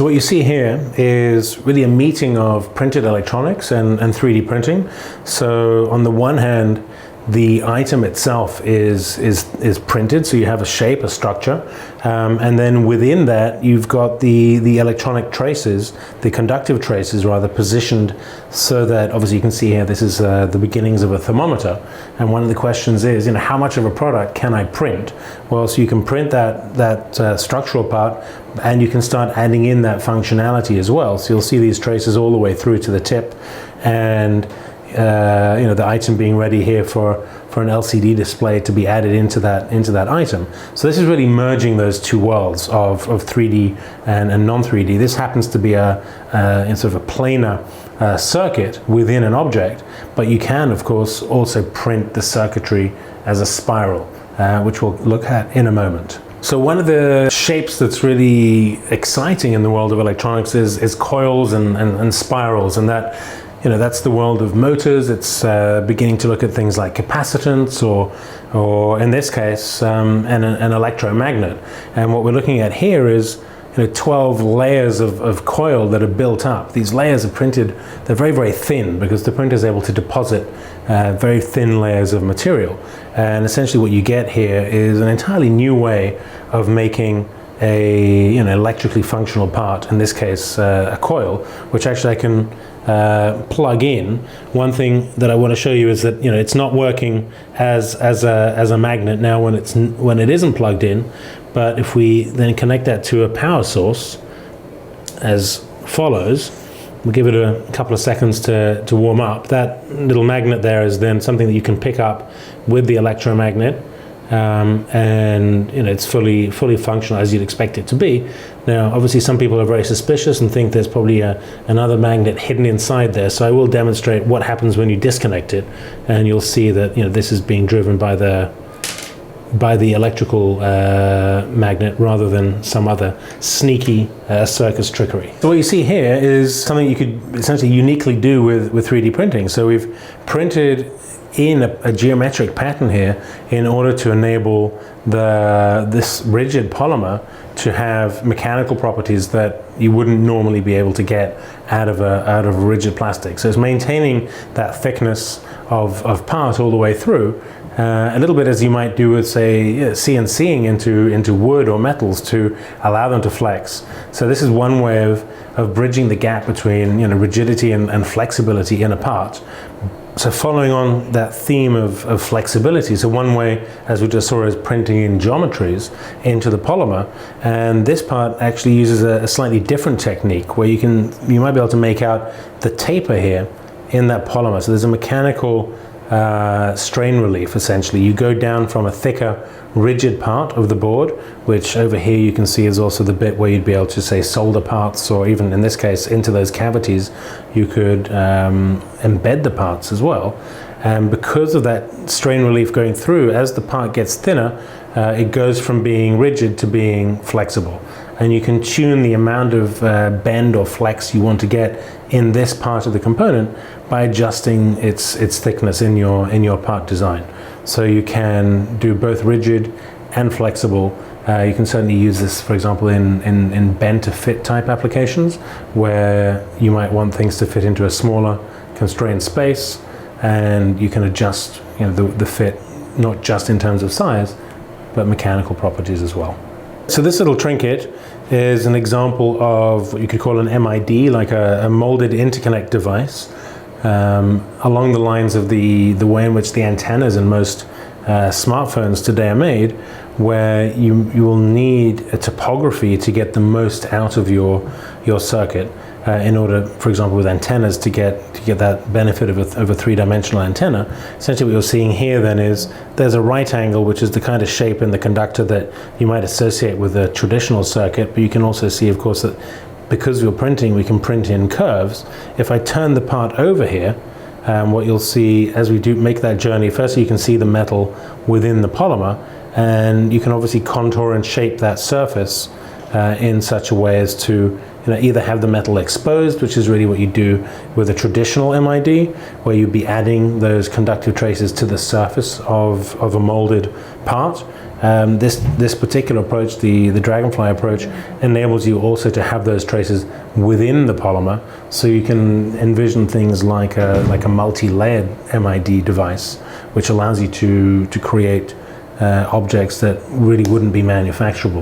So what you see here is really a meeting of printed electronics and 3D printing. So on the one hand, the item itself is printed, so you have a shape, a structure, and then within that you've got the electronic traces, the conductive traces rather, positioned so that obviously you can see here this is the beginnings of a thermometer. And one of the questions is, how much of a product can I print? Well, so you can print that structural part, and you can start adding in that functionality as well. So you'll see these traces all the way through to the tip, and the item being ready here for an LCD display to be added into that item. So this is really merging those two worlds of 3D and non-3D. This happens to be a sort of a planar circuit within an object, but you can of course also print the circuitry as a spiral, which we'll look at in a moment. So one of the shapes that's really exciting in the world of electronics is coils and spirals, and that's the world of motors. It's beginning to look at things like capacitance or in this case, an electromagnet. And what we're looking at here is 12 layers of coil that are built up. These layers are printed, they're very, very thin because the printer is able to deposit very thin layers of material. And essentially what you get here is an entirely new way of making a electrically functional part, in this case a coil, which actually I can plug in. One thing that I want to show you is that it's not working as a magnet now when it isn't plugged in, but if we then connect that to a power source as follows, we'll give it a couple of seconds to warm up. That little magnet there is then something that you can pick up with the electromagnet. And it's fully functional as you'd expect it to be. Now obviously some people are very suspicious and think there's probably another magnet hidden inside there, so I will demonstrate what happens when you disconnect it, and you'll see that this is being driven by the electrical magnet rather than some other sneaky circus trickery. So what you see here is something you could essentially uniquely do with 3D printing. So we've printed in a geometric pattern here in order to enable this rigid polymer to have mechanical properties that you wouldn't normally be able to get out of rigid plastic. So it's maintaining that thickness of part all the way through, a little bit as you might do with, say, CNCing into wood or metals to allow them to flex. So this is one way of bridging the gap between rigidity and flexibility in a part. So following on that theme of flexibility, so one way, as we just saw, is printing in geometries into the polymer, and this part actually uses a slightly different technique where you might be able to make out the taper here in that polymer. So there's a mechanical strain relief essentially. You go down from a thicker rigid part of the board, which over here you can see is also the bit where you'd be able to, say, solder parts, or even in this case into those cavities you could embed the parts as well. And because of that strain relief going through, as the part gets thinner, it goes from being rigid to being flexible. And you can tune the amount of bend or flex you want to get in this part of the component by adjusting its thickness in your part design. So you can do both rigid and flexible. You can certainly use this, for example, in bend to fit type applications, where you might want things to fit into a smaller constrained space, and you can adjust the fit not just in terms of size, but mechanical properties as well. So this little trinket is an example of what you could call an MID, like a molded interconnect device, along the lines of the way in which the antennas in most smartphones today are made, where you will need a topography to get the most out of your circuit in order, for example, with antennas to get that benefit of a three-dimensional antenna. Essentially what you're seeing here then is there's a right angle, which is the kind of shape in the conductor that you might associate with a traditional circuit, but you can also see, of course, that because we're printing, we can print in curves. If I turn the part over here, what you'll see as we do make that journey, first you can see the metal within the polymer, and you can obviously contour and shape that surface in such a way as to either have the metal exposed, which is really what you do with a traditional MID, where you'd be adding those conductive traces to the surface of a molded part, This particular approach, the Dragonfly approach, enables you also to have those traces within the polymer, so you can envision things like a multi-layered MID device, which allows you to create objects that really wouldn't be manufacturable.